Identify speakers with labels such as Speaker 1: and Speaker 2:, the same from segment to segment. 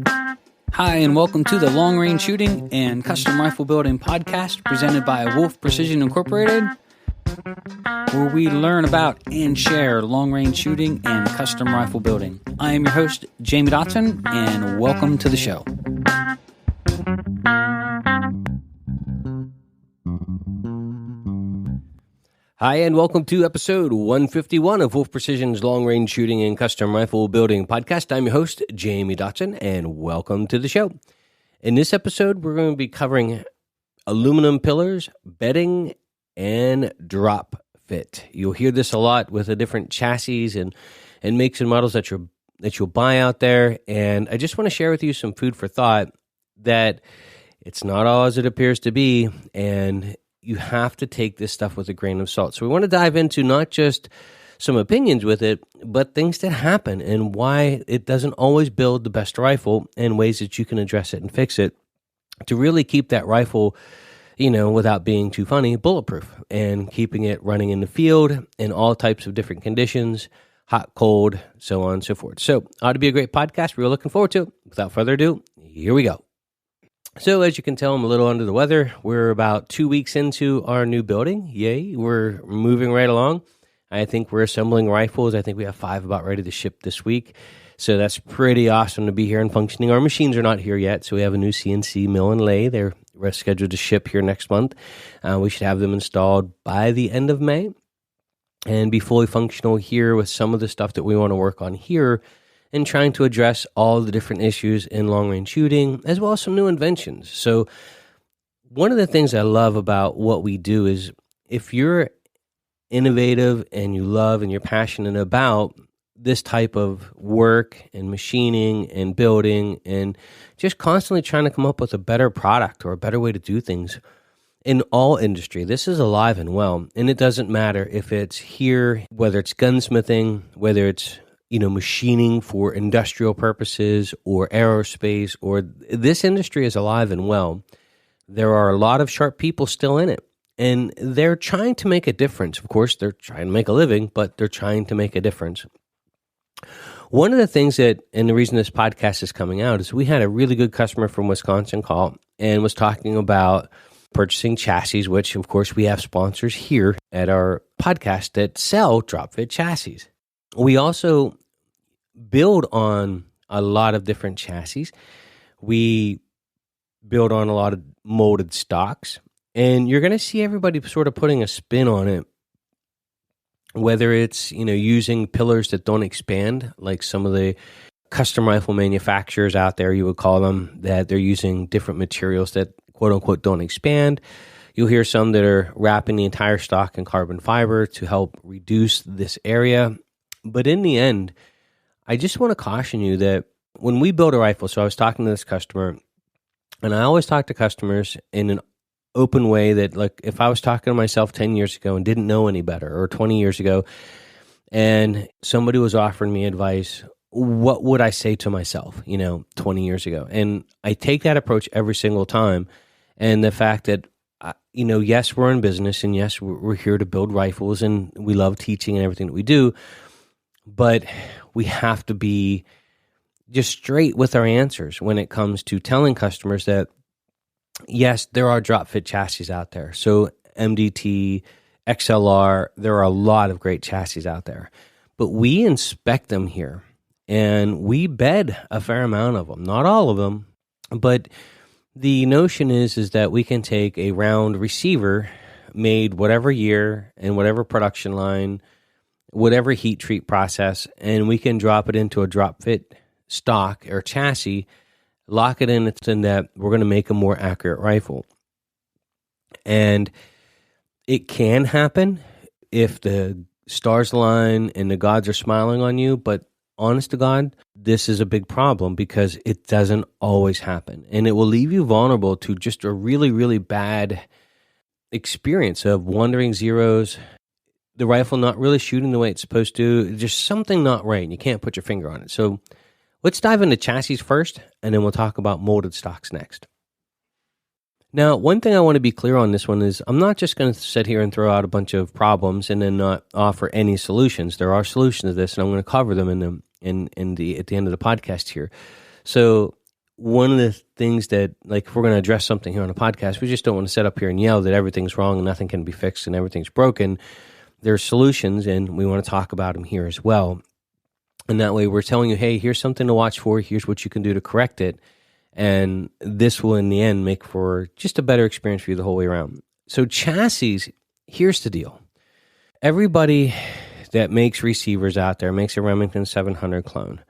Speaker 1: Hi, and welcome to the Long Range Shooting and Custom Rifle Building podcast presented by Wolf Precision Incorporated, where we learn about and share long range shooting and custom rifle building. I am your host, Jamie Dotson, and welcome to the show.
Speaker 2: Hi, and welcome to episode 151 of Wolf Precision's Long Range Shooting and Custom Rifle Building podcast. I'm your host, Jamie Dotson, and welcome to the show. In this episode, we're going to be covering aluminum pillars, bedding, and drop fit. You'll hear this a lot with the different chassis and makes and models that you'll buy out there. And I just want to share with you some food for thought that it's not all as it appears to be, and you have to take this stuff with a grain of salt. So we want to dive into not just some opinions with it, but things that happen and why it doesn't always build the best rifle and ways that you can address it and fix it to really keep that rifle, without being too funny, bulletproof and keeping it running in the field in all types of different conditions, hot, cold, so on and so forth. So ought to be a great podcast. We're looking forward to it. Without further ado, here we go. So as you can tell, I'm a little under the weather. We're about 2 weeks into our new building. Yay, we're moving right along. I think we're assembling rifles. I think we have 5 about ready to ship this week. So that's pretty awesome to be here and functioning. Our machines are not here yet, so we have a new CNC mill and lathe. They're scheduled to ship here next month. We should have them installed by the end of May and be fully functional here with some of the stuff that we want to work on here and trying to address all the different issues in long-range shooting, as well as some new inventions. So one of the things I love about what we do is if you're innovative and you love and you're passionate about this type of work and machining and building and just constantly trying to come up with a better product or a better way to do things in all industry, this is alive and well. And it doesn't matter if it's here, whether it's gunsmithing, whether it's machining for industrial purposes or aerospace, or this industry is alive and well. There are a lot of sharp people still in it, and they're trying to make a difference. Of course, they're trying to make a living, but they're trying to make a difference. One of the things and the reason this podcast is coming out is we had a really good customer from Wisconsin call and was talking about purchasing chassis, which of course we have sponsors here at our podcast that sell drop fit chassis. We also build on a lot of different chassis. We build on a lot of molded stocks, and you're going to see everybody sort of putting a spin on it, whether it's, using pillars that don't expand, like some of the custom rifle manufacturers out there, you would call them, that they're using different materials that quote unquote don't expand. You'll hear some that are wrapping the entire stock in carbon fiber to help reduce this area. But in the end, I just want to caution you that when we build a rifle, so I was talking to this customer, and I always talk to customers in an open way that, like, if I was talking to myself 10 years ago and didn't know any better, or 20 years ago, and somebody was offering me advice, what would I say to myself, 20 years ago? And I take that approach every single time. And the fact that, yes, we're in business, and yes, we're here to build rifles, and we love teaching and everything that we do, but we have to be just straight with our answers when it comes to telling customers that, yes, there are drop fit chassis out there. So MDT, XLR, there are a lot of great chassis out there. But we inspect them here, and we bed a fair amount of them. Not all of them, but the notion is that we can take a round receiver made whatever year and whatever production line, whatever heat treat process, and we can drop it into a drop fit stock or chassis, lock it in, and that we're going to make a more accurate rifle. And it can happen if the stars align and the gods are smiling on you, but honest to God, this is a big problem because it doesn't always happen. And it will leave you vulnerable to just a really, really bad experience of wandering zeros, the rifle not really shooting the way it's supposed to, just something not right, and you can't put your finger on it. So let's dive into chassis first, and then we'll talk about molded stocks next. Now, one thing I want to be clear on this one is I'm not just going to sit here and throw out a bunch of problems and then not offer any solutions. There are solutions to this, and I'm going to cover them at the end of the podcast here. So one of the things that, like, if we're going to address something here on a podcast, we just don't want to sit up here and yell that everything's wrong and nothing can be fixed and everything's broken. There's solutions, and we want to talk about them here as well. And that way we're telling you, hey, here's something to watch for. Here's what you can do to correct it. And this will, in the end, make for just a better experience for you the whole way around. So chassis, here's the deal. Everybody that makes receivers out there makes a Remington 700 clone.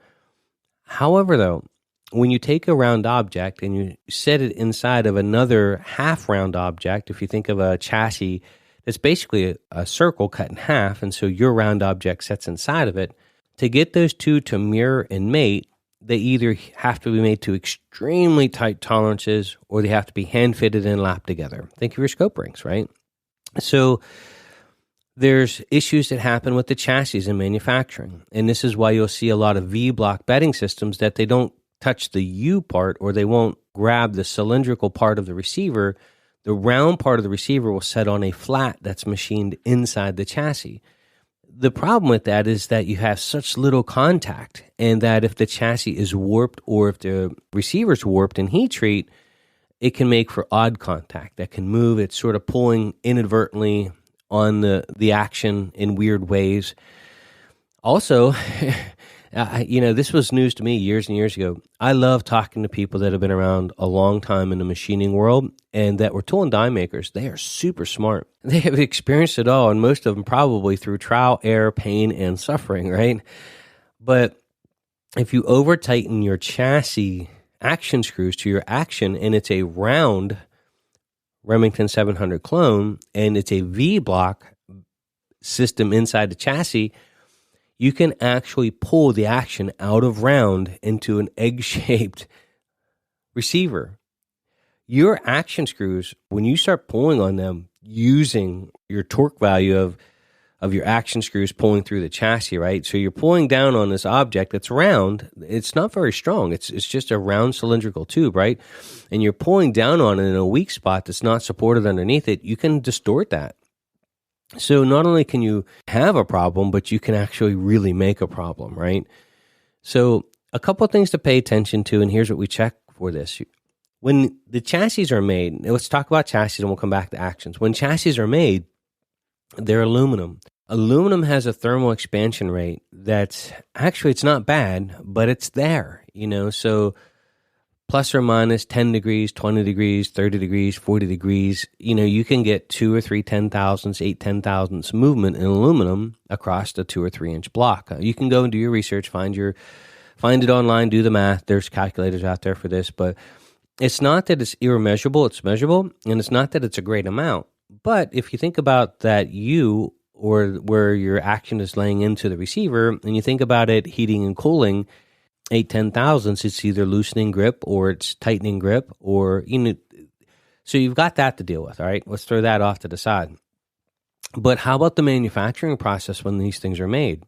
Speaker 2: However, though, when you take a round object and you set it inside of another half-round object, if you think of a chassis, it's basically a circle cut in half, and so your round object sets inside of it. To get those two to mirror and mate, they either have to be made to extremely tight tolerances or they have to be hand-fitted and lapped together. Think of your scope rings, right? So there's issues that happen with the chassis in manufacturing, and this is why you'll see a lot of V-block bedding systems that they don't touch the U part, or they won't grab the cylindrical part of the receiver. The round part of the receiver will set on a flat that's machined inside the chassis. The problem with that is that you have such little contact, and that if the chassis is warped or if the receiver's warped in heat treat, it can make for odd contact that can move. It's sort of pulling inadvertently on the action in weird ways. Also, this was news to me years and years ago. I love talking to people that have been around a long time in the machining world and that were tool and die makers. They are super smart. They have experienced it all, and most of them probably through trial, error, pain, and suffering, right? But if you over-tighten your chassis action screws to your action, and it's a round Remington 700 clone, and it's a V-block system inside the chassis, you can actually pull the action out of round into an egg-shaped receiver. Your action screws, when you start pulling on them using your torque value of your action screws pulling through the chassis, right? So you're pulling down on this object that's round. It's not very strong. It's just a round cylindrical tube, right? And you're pulling down on it in a weak spot that's not supported underneath it. You can distort that. So not only can you have a problem, but you can actually really make a problem, right? So a couple of things to pay attention to, and here's what we check for this. When the chassis are made, let's talk about chassis and we'll come back to actions. When chassis are made, they're aluminum. Aluminum has a thermal expansion rate that's actually, it's not bad, but it's there, so plus or minus 10 degrees, 20 degrees, 30 degrees, 40 degrees, you can get 2 or 3 10,000ths, 8 10,000ths movement in aluminum across a 2 or 3 inch block. You can go and do your research, find it online, do the math. There's calculators out there for this, but it's not that it's immeasurable, it's measurable, and it's not that it's a great amount. But if you think about that or where your action is laying into the receiver, and you think about it heating and cooling, 8 10,000ths, it's either loosening grip or it's tightening grip, or so you've got that to deal with. All right, let's throw that off to the side. But how about the manufacturing process when these things are made?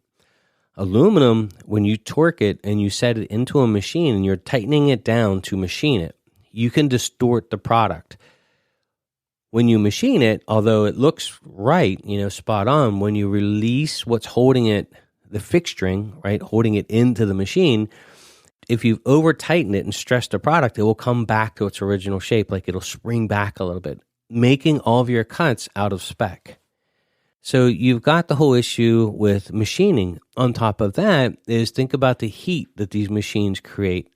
Speaker 2: Aluminum, when you torque it and you set it into a machine and you're tightening it down to machine it, you can distort the product. When you machine it, although it looks right, spot on, when you release what's holding it, the fixturing, right, holding it into the machine, if you've over-tightened it and stressed the product, it will come back to its original shape, like it'll spring back a little bit, making all of your cuts out of spec. So you've got the whole issue with machining. On top of that is think about the heat that these machines create.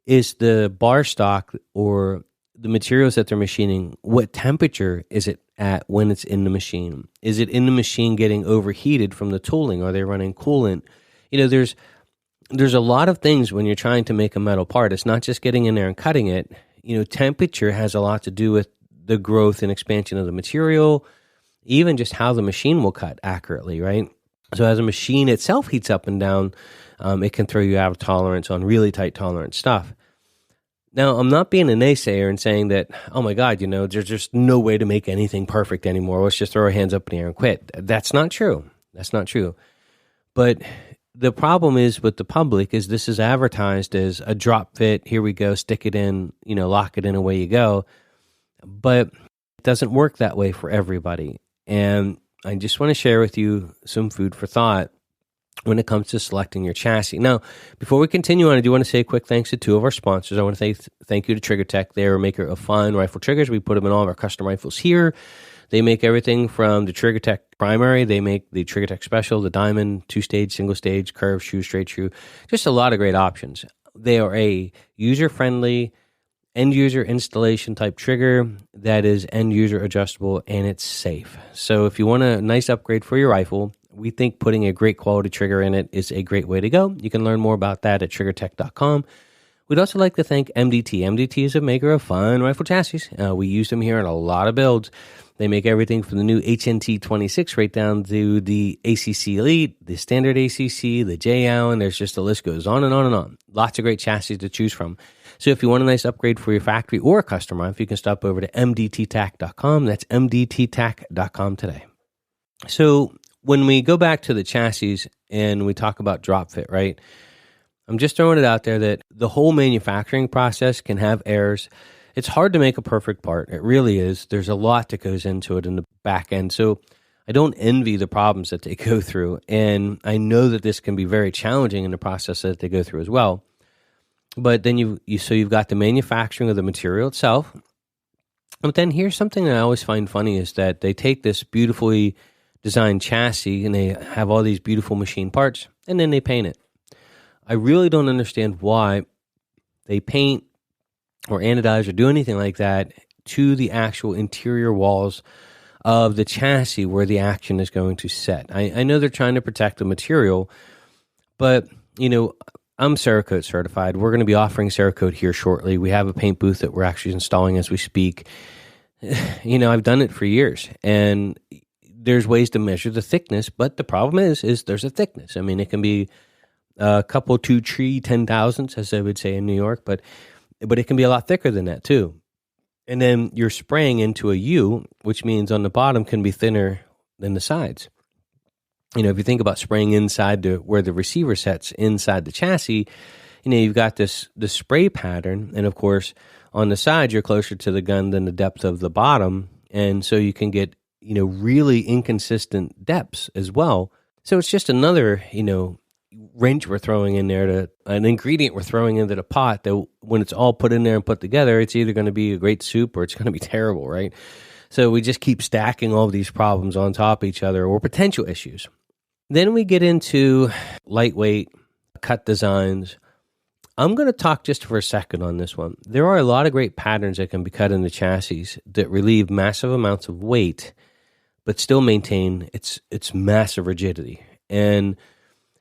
Speaker 2: Is the bar stock or the materials that they're machining, what temperature is it at when it's in the machine? Is it in the machine getting overheated from the tooling? Are they running coolant? There's a lot of things when you're trying to make a metal part. It's not just getting in there and cutting it. Temperature has a lot to do with the growth and expansion of the material, even just how the machine will cut accurately, right? So as a machine itself heats up and down, it can throw you out of tolerance on really tight tolerance stuff. Now, I'm not being a naysayer and saying that, oh my God, there's just no way to make anything perfect anymore. Let's just throw our hands up in the air and quit. That's not true. That's not true. But the problem is with the public is this is advertised as a drop fit. Here we go, stick it in, lock it in, away you go. But it doesn't work that way for everybody. And I just want to share with you some food for thought. when it comes to selecting your chassis. Now, before we continue on, I do want to say a quick thanks to two of our sponsors. I want to thank you to Trigger Tech. They are a maker of fine rifle triggers. We put them in all of our custom rifles here. They make everything from the Trigger Tech primary. They make the Trigger Tech Special, the Diamond, 2-stage, single-stage, curved shoe, straight shoe. Just a lot of great options. They are a user-friendly, end-user installation type trigger that is end-user adjustable, and it's safe. So if you want a nice upgrade for your rifle, we think putting a great quality trigger in it is a great way to go. You can learn more about that at triggertech.com. We'd also like to thank MDT. MDT is a maker of fine rifle chassis. We use them here in a lot of builds. They make everything from the new HNT 26 right down to the ACC Elite, the standard ACC, the J Allen. There's just the list goes on and on and on. Lots of great chassis to choose from. So if you want a nice upgrade for your factory or a custom rifle, you can stop over to mdttac.com. That's mdttac.com today. So when we go back to the chassis and we talk about drop fit, right? I'm just throwing it out there that the whole manufacturing process can have errors. It's hard to make a perfect part. It really is. There's a lot that goes into it in the back end. So I don't envy the problems that they go through. And I know that this can be very challenging in the process that they go through as well. But then you've got the manufacturing of the material itself. But then here's something that I always find funny is that they take this beautifully designed chassis and they have all these beautiful machine parts and then they paint it. I really don't understand why they paint or anodize or do anything like that to the actual interior walls of the chassis where the action is going to set. I know they're trying to protect the material, but, I'm Cerakote certified. We're going to be offering Cerakote here shortly. We have a paint booth that we're actually installing as we speak. I've done it for years, and there's ways to measure the thickness, but the problem is there's a thickness. I mean, it can be a couple, 2 tree 10,000ths, as they would say in New York, but it can be a lot thicker than that too. And then you're spraying into a U, which means on the bottom can be thinner than the sides. If you think about spraying inside where the receiver sets inside the chassis, you've got this spray pattern, and of course on the sides you're closer to the gun than the depth of the bottom, and so you can get really inconsistent depths as well. So it's just another wrench we're throwing in there, an ingredient we're throwing into the pot that when it's all put in there and put together, it's either going to be a great soup or it's going to be terrible, right? So we just keep stacking all of these problems on top of each other or potential issues. Then we get into lightweight cut designs. I'm going to talk just for a second on this one. There are a lot of great patterns that can be cut in the chassis that relieve massive amounts of weight, but still maintain its massive rigidity. And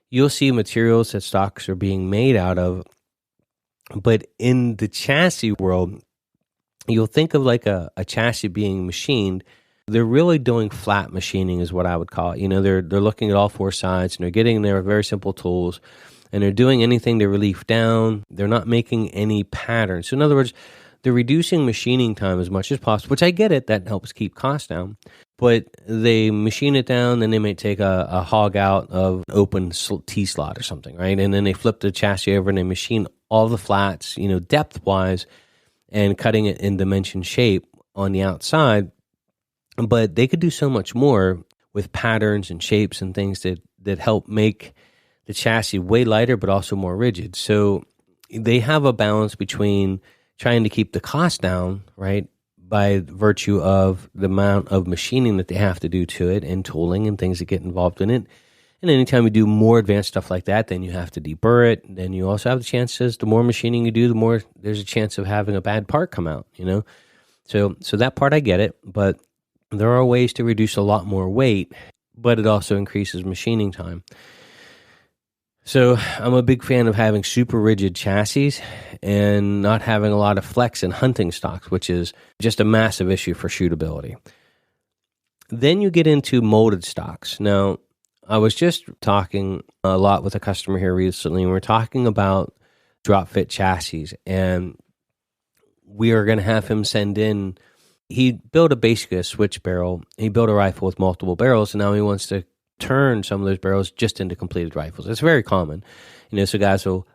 Speaker 2: you'll see materials that stocks are being made out of, but in the chassis world, you'll think of like a chassis being machined. They're really doing flat machining is what I would call it. They're looking at all 4 sides and they're getting their very simple tools and they're doing anything to relief down. They're not making any patterns. So in other words, they're reducing machining time as much as possible, which I get it. That helps keep costs down. But they machine it down, then they may take a hog out of an open T-slot or something, right? And then they flip the chassis over and they machine all the flats, depth-wise, and cutting it in dimension shape on the outside. But they could do so much more with patterns and shapes and things that help make the chassis way lighter but also more rigid. So they have a balance between trying to keep the cost down, right, by virtue of the amount of machining that they have to do to it and tooling and things that get involved in it. And anytime you do more advanced stuff like that, then you have to deburr it. Then you also have the chances, the more machining you do, the more there's a chance of having a bad part come out, So that part I get it, but there are ways to reduce a lot more weight, but it also increases machining time. So I'm a big fan of having super rigid chassis and not having a lot of flex in hunting stocks, which is just a massive issue for shootability. Then you get into molded stocks. Now, I was just talking a lot with a customer here recently, and we're talking about drop fit chassis, and we are going to have him send in. He built basically a switch barrel. He built a rifle with multiple barrels, and now he wants to turn some of those barrels just into completed rifles. It's very common. So guys will,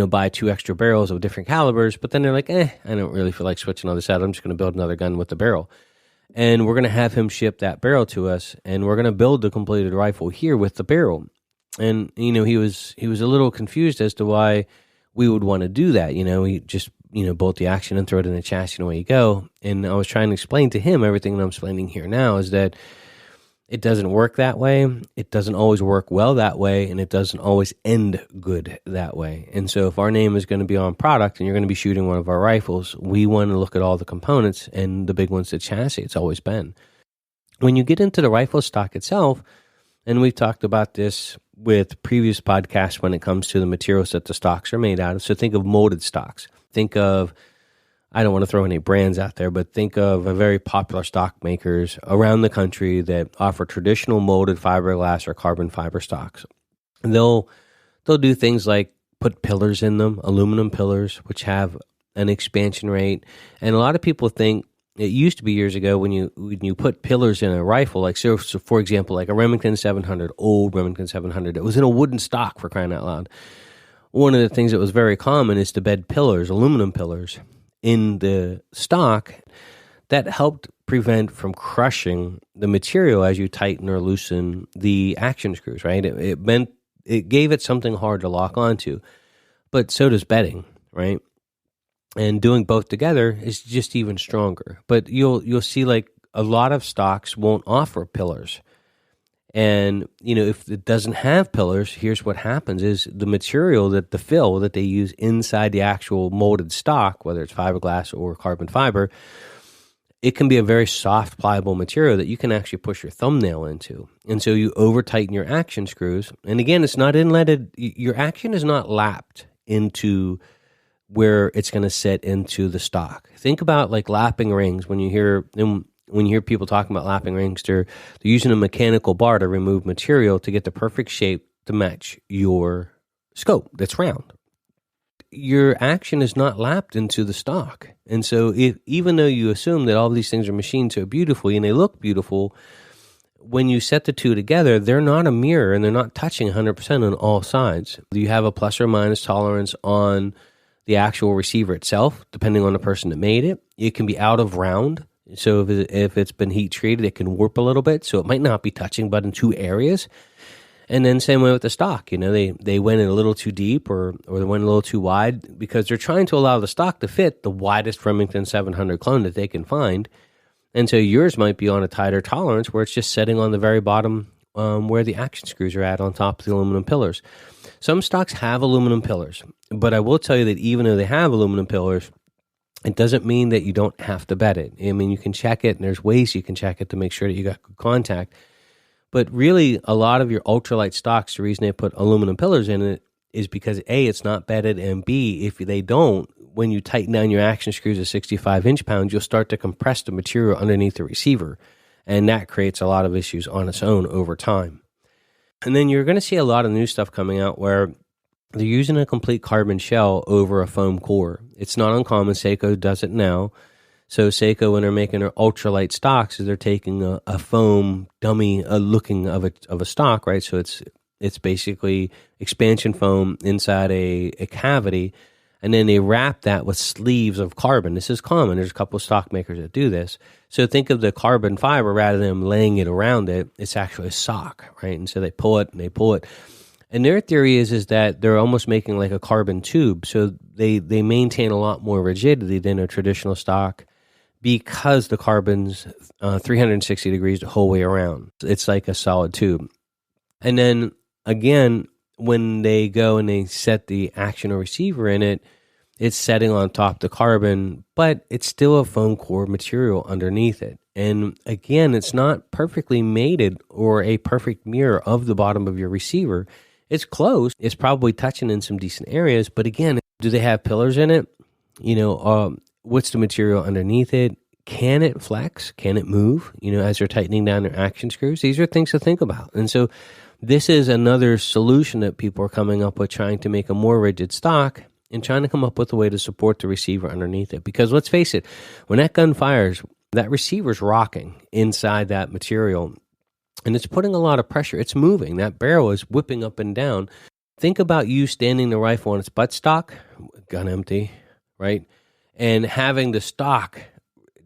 Speaker 2: buy 2 extra barrels of different calibers, but then they're like, I don't really feel like switching all this out. I'm just going to build another gun with the barrel. And we're going to have him ship that barrel to us, and we're going to build the completed rifle here with the barrel. And, he was a little confused as to why we would want to do that. He just, bolt the action and throw it in the chassis and away you go. And I was trying to explain to him everything that I'm explaining here now is that it doesn't work that way. It doesn't always work well that way, and it doesn't always end good that way. And so if our name is going to be on product and you're going to be shooting one of our rifles, we want to look at all the components, and the big one's the chassis. It's always been. When you get into the rifle stock itself, and we've talked about this with previous podcasts when it comes to the materials that the stocks are made out of. So think of molded stocks. Think of, I don't want to throw any brands out there, but think of a very popular stock makers around the country that offer traditional molded fiberglass or carbon fiber stocks. And they'll do things like put pillars in them, aluminum pillars, which have an expansion rate. And a lot of people think it used to be years ago when you put pillars in a rifle, like so for example, like a Remington 700, old Remington 700, it was in a wooden stock for crying out loud. One of the things that was very common is to bed pillars, aluminum pillars, in the stock that helped prevent from crushing the material as you tighten or loosen the action screws, right? It gave it something hard to lock onto, but so does bedding, right? And doing both together is just even stronger. But you'll see like a lot of stocks won't offer pillars. And, if it doesn't have pillars, here's what happens is the material the fill that they use inside the actual molded stock, whether it's fiberglass or carbon fiber, it can be a very soft, pliable material that you can actually push your thumbnail into. And so you over tighten your action screws. And again, it's not inletted. Your action is not lapped into where it's going to sit into the stock. Think about like lapping rings. When you hear people talking about lapping rings, they're using a mechanical bar to remove material to get the perfect shape to match your scope that's round. Your action is not lapped into the stock. And so even though you assume that all these things are machined so beautifully and they look beautiful, when you set the two together, they're not a mirror and they're not touching 100% on all sides. You have a plus or minus tolerance on the actual receiver itself, depending on the person that made it. It can be out of round. So if it's been heat treated, it can warp a little bit. So it might not be touching but in two areas. And then same way with the stock. They went in a little too deep or they went a little too wide because they're trying to allow the stock to fit the widest Remington 700 clone that they can find. And so yours might be on a tighter tolerance where it's just setting on the very bottom where the action screws are at on top of the aluminum pillars. Some stocks have aluminum pillars, but I will tell you that even though they have aluminum pillars, it doesn't mean that you don't have to bed it. I mean, you can check it, and there's ways you can check it to make sure that you got good contact. But really, a lot of your ultralight stocks, the reason they put aluminum pillars in it is because A, it's not bedded, and B, if they don't, when you tighten down your action screws to 65 inch-pounds, you'll start to compress the material underneath the receiver, and that creates a lot of issues on its own over time. And then you're going to see a lot of new stuff coming out where they're using a complete carbon shell over a foam core. It's not uncommon. Seiko does it now. So Seiko, when they're making their ultralight stocks, is they're taking a foam dummy looking of a stock, right? So it's basically expansion foam inside a cavity, and then they wrap that with sleeves of carbon. This is common. There's a couple of stock makers that do this. So think of the carbon fiber, rather than laying it around it, it's actually a sock, right? And so they pull it and they pull it. And their theory is that they're almost making like a carbon tube. So they maintain a lot more rigidity than a traditional stock because the carbon's 360 degrees the whole way around. It's like a solid tube. And then again, when they go and they set the action or receiver in it, it's setting on top the carbon, but it's still a foam core material underneath it. And again, it's not perfectly mated or a perfect mirror of the bottom of your receiver. It's close. It's probably touching in some decent areas, but again, do they have pillars in it? What's the material underneath it? Can it flex? Can it move? As they're tightening down their action screws, these are things to think about. And so this is another solution that people are coming up with, trying to make a more rigid stock and trying to come up with a way to support the receiver underneath it. Because let's face it, when that gun fires, that receiver's rocking inside that material, and it's putting a lot of pressure. It's moving. That barrel is whipping up and down. Think about you standing the rifle on its buttstock, gun empty, right? And having the stock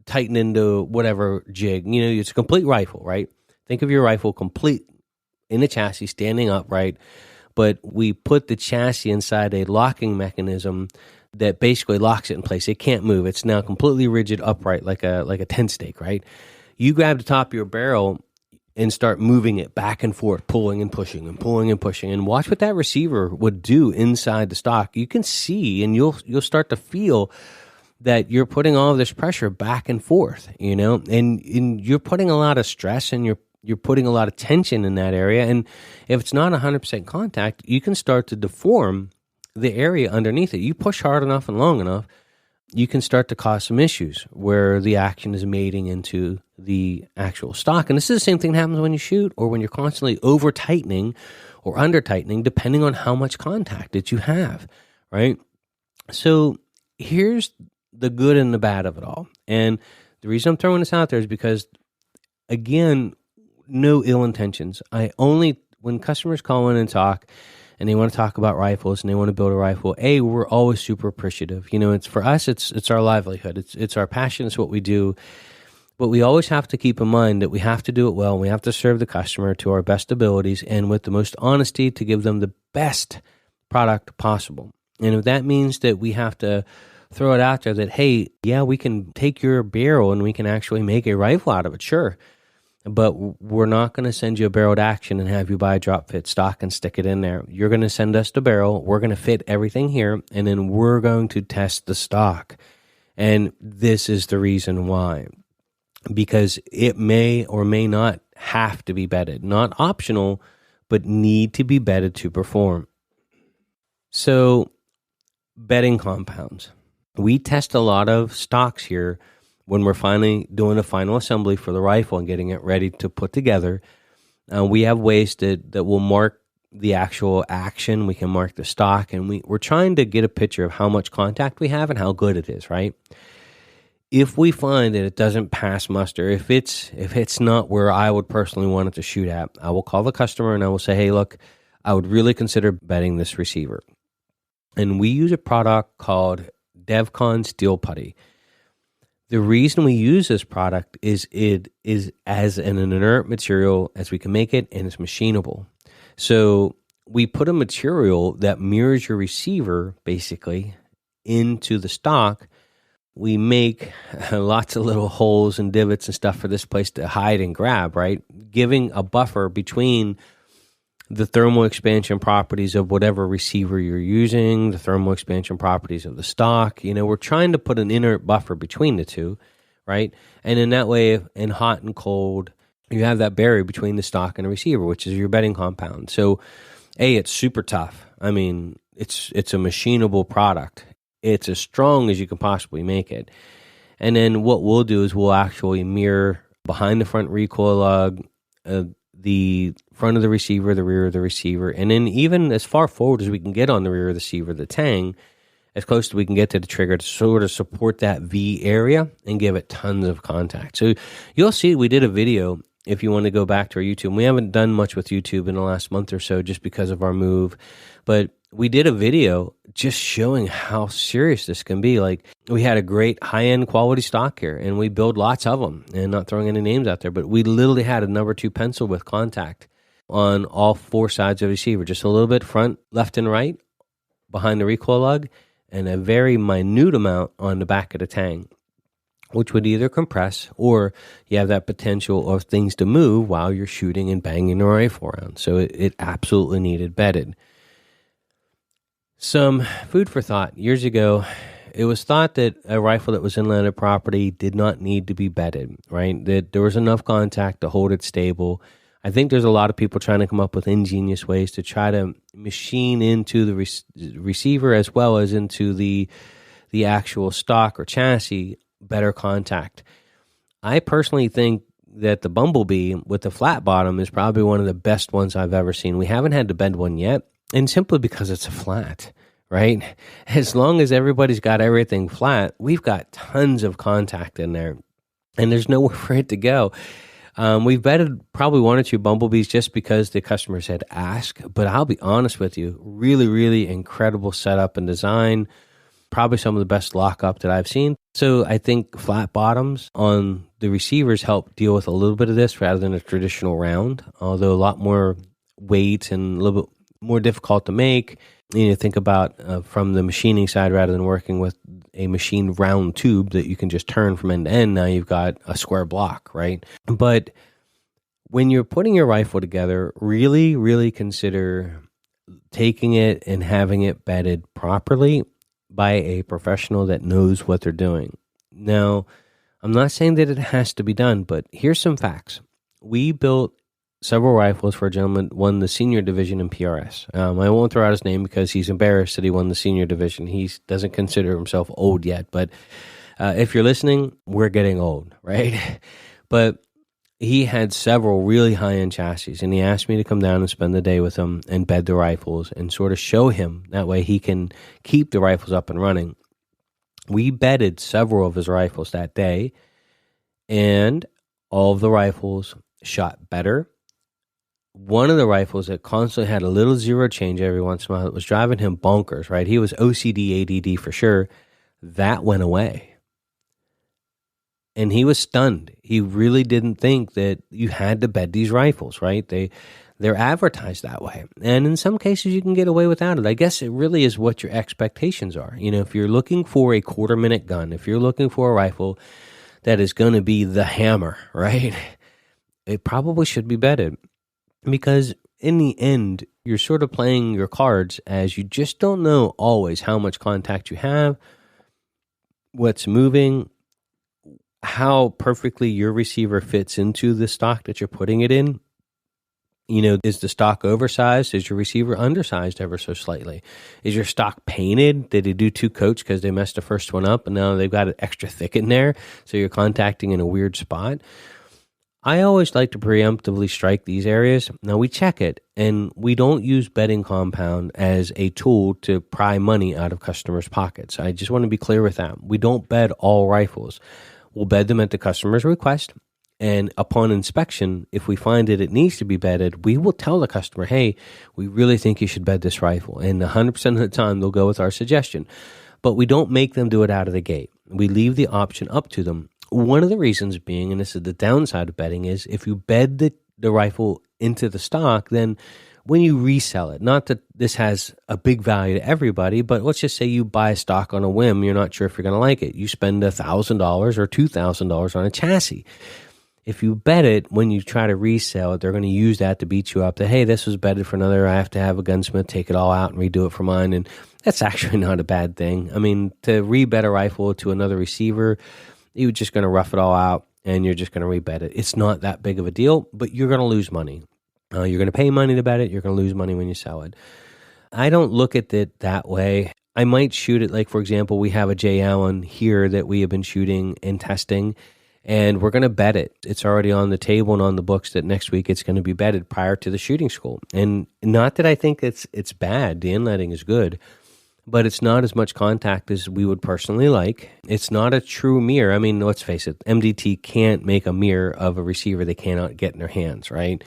Speaker 2: tighten into whatever jig. It's a complete rifle, right? Think of your rifle complete in a chassis standing upright, but we put the chassis inside a locking mechanism that basically locks it in place. It can't move. It's now completely rigid upright like a tent stake, right? You grab the top of your barrel and start moving it back and forth, pulling and pushing and pulling and pushing, and watch what that receiver would do inside the stock. You can see, and you'll start to feel that you're putting all of this pressure back and forth, and you're putting a lot of stress, and you're putting a lot of tension in that area. And if it's not 100% contact, you can start to deform the area underneath it. You push hard enough and long enough, you can start to cause some issues where the action is mating into the actual stock. And this is the same thing that happens when you shoot or when you're constantly over tightening or under tightening, depending on how much contact that you have, right? So here's the good and the bad of it all. And the reason I'm throwing this out there is because, again, no ill intentions. When customers call in and talk, and they want to talk about rifles and they want to build a rifle, we're always super appreciative. It's for us, it's our livelihood. It's our passion. It's what we do. But we always have to keep in mind that we have to do it well. And we have to serve the customer to our best abilities and with the most honesty to give them the best product possible. And if that means that we have to throw it out there that, hey, yeah, we can take your barrel and we can actually make a rifle out of it, sure. But we're not going to send you a barreled action and have you buy a drop fit stock and stick it in there. You're going to send us the barrel. We're going to fit everything here, and then we're going to test the stock. And this is the reason why. Because it may or may not have to be bedded. Not optional, but need to be bedded to perform. So, bedding compounds. We test a lot of stocks here when we're finally doing a final assembly for the rifle and getting it ready to put together. We have ways that will mark the actual action. We can mark the stock, and we're trying to get a picture of how much contact we have and how good it is, right? If we find that it doesn't pass muster, if it's not where I would personally want it to shoot at, I will call the customer and I will say, hey, look, I would really consider bedding this receiver. And we use a product called DevCon Steel Putty. The reason we use this product is it is as an inert material as we can make it, and it's machinable. So we put a material that mirrors your receiver, basically, into the stock. We make lots of little holes and divots and stuff for this place to hide and grab, right? Giving a buffer between the thermal expansion properties of whatever receiver you're using, the thermal expansion properties of the stock. We're trying to put an inert buffer between the two, right? And in that way, in hot and cold, you have that barrier between the stock and the receiver, which is your bedding compound. So, it's super tough. I mean, it's a machinable product. It's as strong as you can possibly make it. And then what we'll do is we'll actually mirror behind the front recoil lug, the front of the receiver, the rear of the receiver, and then even as far forward as we can get on the rear of the receiver, the tang, as close as we can get to the trigger to sort of support that V area and give it tons of contact. So you'll see we did a video if you want to go back to our YouTube. We haven't done much with YouTube in the last month or so just because of our move, but we did a video just showing how serious this can be. Like, we had a great high-end quality stock here, and we build lots of them, and not throwing any names out there, but we literally had a number 2 pencil with contact on all 4 sides of the receiver, just a little bit front, left, and right, behind the recoil lug, and a very minute amount on the back of the tang, which would either compress or you have that potential of things to move while you're shooting and banging the rifle around. So it absolutely needed bedded. Some food for thought. Years ago, it was thought that a rifle that was in landed property did not need to be bedded, right? That there was enough contact to hold it stable. I think there's a lot of people trying to come up with ingenious ways to try to machine into the receiver as well as into the actual stock or chassis better contact. I personally think that the Bumblebee with the flat bottom is probably one of the best ones I've ever seen. We haven't had to bend one yet. And simply because it's a flat, right? As long as everybody's got everything flat, we've got tons of contact in there, and there's nowhere for it to go. We've bedded probably 1 or 2 Bumblebees just because the customers had asked, but I'll be honest with you, really, really incredible setup and design, probably some of the best lockup that I've seen. So I think flat bottoms on the receivers help deal with a little bit of this rather than a traditional round, although a lot more weight and a little bit more difficult to make. Think about from the machining side, rather than working with a machined round tube that you can just turn from end to end, now you've got a square block, right? But when you're putting your rifle together, really, really consider taking it and having it bedded properly by a professional that knows what they're doing. Now, I'm not saying that it has to be done, but here's some facts. We built several rifles for a gentleman who won the senior division in PRS. I won't throw out his name because he's embarrassed that he won the senior division. He doesn't consider himself old yet, but if you're listening, we're getting old, right? But he had several really high-end chassis, and he asked me to come down and spend the day with him and bed the rifles and sort of show him. That way he can keep the rifles up and running. We bedded several of his rifles that day, and all of the rifles shot better. One of the rifles that constantly had a little zero change every once in a while, it was driving him bonkers, right? He was OCD, ADD for sure. That went away. And he was stunned. He really didn't think that you had to bed these rifles, right? They're advertised that way. And in some cases, you can get away without it. I guess it really is what your expectations are. If you're looking for a quarter-minute gun, if you're looking for a rifle that is going to be the hammer, right? It probably should be bedded. Because in the end, you're sort of playing your cards as you just don't know always how much contact you have, what's moving, how perfectly your receiver fits into the stock that you're putting it in. Is the stock oversized? Is your receiver undersized ever so slightly? Is your stock painted? Did they do 2 coats because they messed the first one up and now they've got it extra thick in there, so you're contacting in a weird spot? I always like to preemptively strike these areas. Now, we check it, and we don't use bedding compound as a tool to pry money out of customers' pockets. I just want to be clear with that. We don't bed all rifles. We'll bed them at the customer's request, and upon inspection, if we find that it needs to be bedded, we will tell the customer, hey, we really think you should bed this rifle. And 100% of the time, they'll go with our suggestion. But we don't make them do it out of the gate. We leave the option up to them. One of the reasons being, and this is the downside of bedding, is if you bed the rifle into the stock, then when you resell it, not that this has a big value to everybody, but let's just say you buy a stock on a whim, you're not sure if you're going to like it. You spend $1,000 or $2,000 on a chassis. If you bed it, when you try to resell it, they're going to use that to beat you up that, hey, this was bedded for another, I have to have a gunsmith take it all out and redo it for mine. And that's actually not a bad thing. I mean, to rebed a rifle to another receiver, you're just going to rough it all out and you're just going to rebed it. It's not that big of a deal, but you're going to lose money. You're going to pay money to bed it. You're going to lose money when you sell it. I don't look at it that way. I might shoot it like, for example, we have a J. Allen here that we have been shooting and testing, and we're going to bed it. It's already on the table and on the books that next week it's going to be bedded prior to the shooting school. And not that I think it's bad. The inletting is good. But it's not as much contact as we would personally like. It's not a true mirror. I mean, let's face it, MDT can't make a mirror of a receiver they cannot get in their hands, right?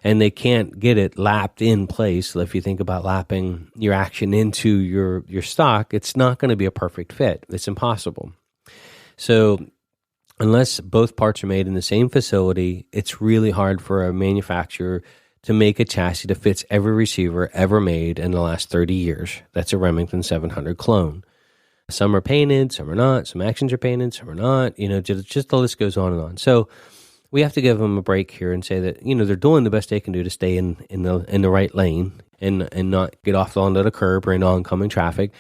Speaker 2: And they can't get it lapped in place. So if you think about lapping your action into your stock, it's not going to be a perfect fit. It's impossible. So unless both parts are made in the same facility, it's really hard for a manufacturer to make a chassis that fits every receiver ever made in the last 30 years. That's a Remington 700 clone. Some are painted, some are not. Some actions are painted, some are not. Just the list goes on and on. So we have to give them a break here and say that, they're doing the best they can do to stay in the right lane and not get off onto the curb or into oncoming traffic.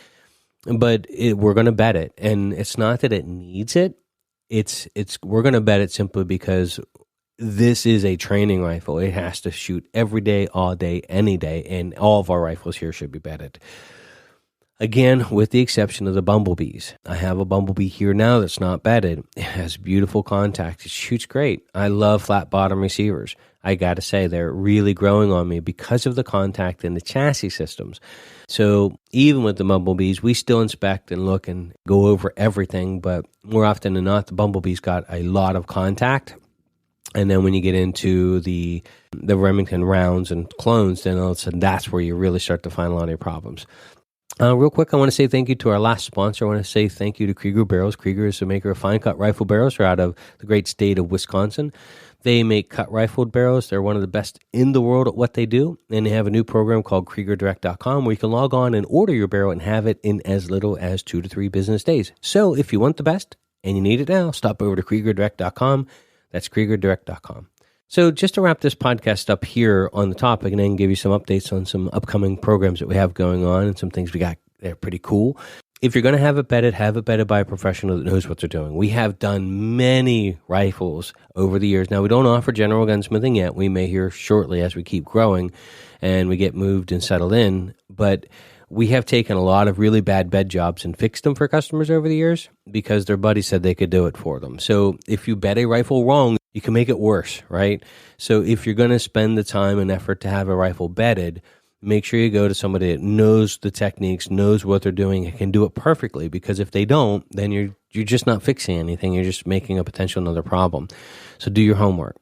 Speaker 2: But we're going to bet it. And it's not that it needs it. We're going to bet it simply because this is a training rifle. It has to shoot every day, all day, any day, and all of our rifles here should be bedded. Again, with the exception of the bumblebees. I have a bumblebee here now that's not bedded. It has beautiful contact. It shoots great. I love flat bottom receivers. I got to say, they're really growing on me because of the contact in the chassis systems. So even with the bumblebees, we still inspect and look and go over everything, but more often than not, the bumblebee's got a lot of contact. And then when you get into the Remington rounds and clones, then all of a sudden that's where you really start to find a lot of your problems. Real quick, I want to say thank you to our last sponsor. I want to say thank you to Krieger Barrels. Krieger is a maker of fine cut rifle barrels. They're out of the great state of Wisconsin. They make cut rifled barrels. They're one of the best in the world at what they do. And they have a new program called KriegerDirect.com where you can log on and order your barrel and have it in as little as 2 to 3 business days. So if you want the best and you need it now, stop over to KriegerDirect.com. That's KriegerDirect.com. So just to wrap this podcast up here on the topic and then give you some updates on some upcoming programs that we have going on and some things we got that are pretty cool. If you're going to have it bedded by a professional that knows what they're doing. We have done many rifles over the years. Now, we don't offer general gunsmithing yet. We may hear shortly as we keep growing and we get moved and settled in. But we have taken a lot of really bad bed jobs and fixed them for customers over the years because their buddy said they could do it for them. So if you bed a rifle wrong, you can make it worse, right? So if you're going to spend the time and effort to have a rifle bedded, make sure you go to somebody that knows the techniques, knows what they're doing, and can do it perfectly. Because if they don't, then you're just not fixing anything. You're just making a potential another problem. So do your homework.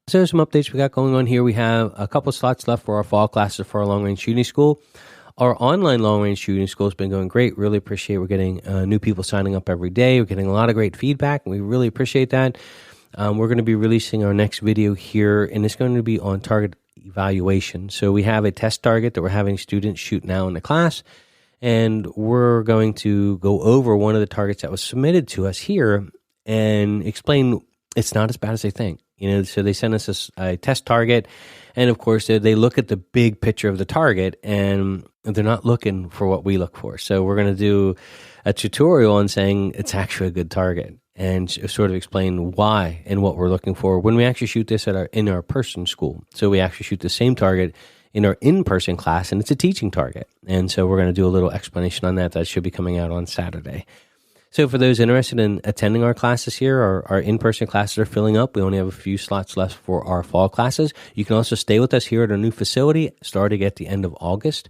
Speaker 2: So there's some updates we got going on here. We have a couple of slots left for our fall classes for our long-range shooting school. Our online long-range shooting school has been going great. Really appreciate we're getting new people signing up every day. We're getting a lot of great feedback, and we really appreciate that. We're going to be releasing our next video here, and it's going to be on target evaluation. So we have a test target that we're having students shoot now in the class, and we're going to go over one of the targets that was submitted to us here and explain it's not as bad as they think. So they send us a test target, and of course they look at the big picture of the target, and they're not looking for what we look for. So we're going to do a tutorial on saying it's actually a good target and sort of explain why and what we're looking for when we actually shoot this in our person school. So we actually shoot the same target in our in-person class, and it's a teaching target. And so we're going to do a little explanation on that. That should be coming out on Saturday. So for those interested in attending our classes here, our in-person classes are filling up. We only have a few slots left for our fall classes. You can also stay with us here at our new facility starting at the end of August.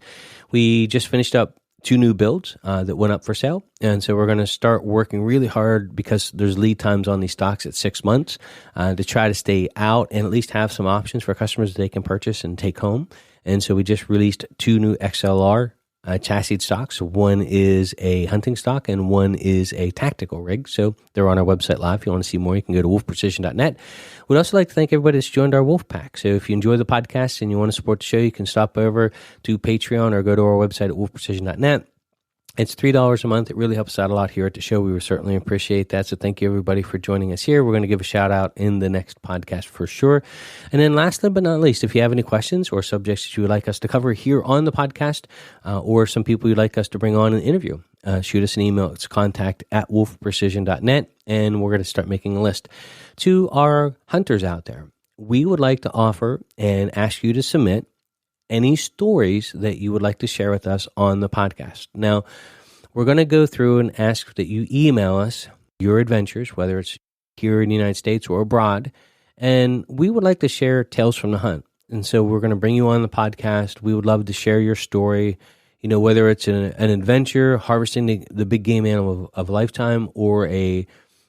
Speaker 2: We just finished up 2 new builds that went up for sale. And so we're going to start working really hard because there's lead times on these stocks at 6 months to try to stay out and at least have some options for customers that they can purchase and take home. And so we just released 2 new XLR chassis stocks. One is a hunting stock and one is a tactical rig. So they're on our website live. If you want to see more, you can go to wolfprecision.net. We'd also like to thank everybody that's joined our Wolf Pack. So if you enjoy the podcast and you want to support the show, you can stop over to Patreon or go to our website at wolfprecision.net. It's $3 a month. It really helps out a lot here at the show. We would certainly appreciate that. So thank you, everybody, for joining us here. We're going to give a shout out in the next podcast for sure. And then lastly but not least, if you have any questions or subjects that you would like us to cover here on the podcast or some people you'd like us to bring on an interview, shoot us an email. It's contact@wolfprecision.net, and we're going to start making a list. To our hunters out there, we would like to offer and ask you to submit any stories that you would like to share with us on the podcast. Now, we're going to go through and ask that you email us your adventures, whether it's here in the United States or abroad, and we would like to share tales from the hunt. And so we're going to bring you on the podcast. We would love to share your story, whether it's an adventure, harvesting the big game animal of a lifetime, or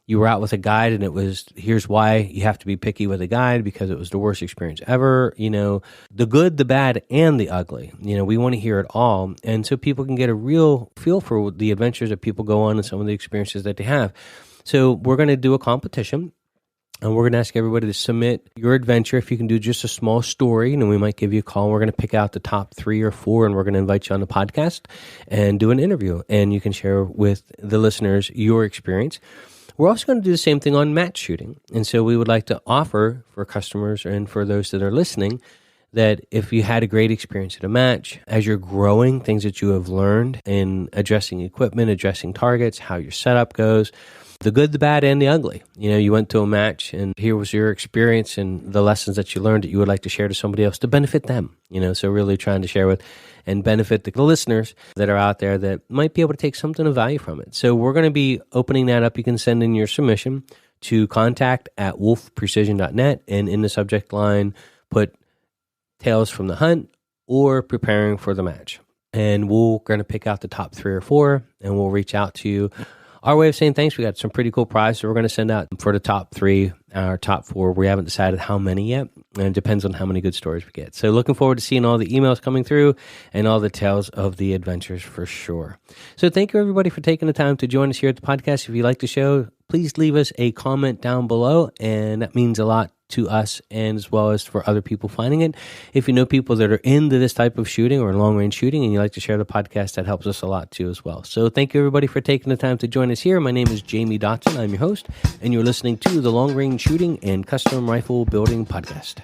Speaker 2: you were out with a guide and it was, here's why you have to be picky with a guide because it was the worst experience ever, the good, the bad, and the ugly. We want to hear it all. And so people can get a real feel for the adventures that people go on and some of the experiences that they have. So we're going to do a competition. And we're going to ask everybody to submit your adventure. If you can do just a small story, we might give you a call. We're going to pick out the top 3 or 4, and we're going to invite you on the podcast and do an interview. And you can share with the listeners your experience. We're also going to do the same thing on match shooting. And so we would like to offer for customers and for those that are listening that if you had a great experience at a match, as you're growing, things that you have learned in addressing equipment, addressing targets, how your setup goes, the good, the bad, and the ugly. You went to a match and here was your experience and the lessons that you learned that you would like to share to somebody else to benefit them. So really trying to share with and benefit the listeners that are out there that might be able to take something of value from it. So we're going to be opening that up. You can send in your submission to contact@wolfprecision.net, and in the subject line, put tales from the hunt or preparing for the match. And we're going to pick out the top 3 or 4, and we'll reach out to you our way of saying thanks, we got some pretty cool prizes we're going to send out for the top 3, our top 4. We haven't decided how many yet, and it depends on how many good stories we get. So looking forward to seeing all the emails coming through and all the tales of the adventures for sure. So thank you, everybody, for taking the time to join us here at the podcast. If you like the show, please leave us a comment down below, and that means a lot to us and as well as for other people finding it. If you know people that are into this type of shooting or long-range shooting and you like to share the podcast, that helps us a lot too as well. So thank you, everybody, for taking the time to join us here. My name is Jamie Dotson. I'm your host, and you're listening to the Long Range Shooting and Custom Rifle Building Podcast.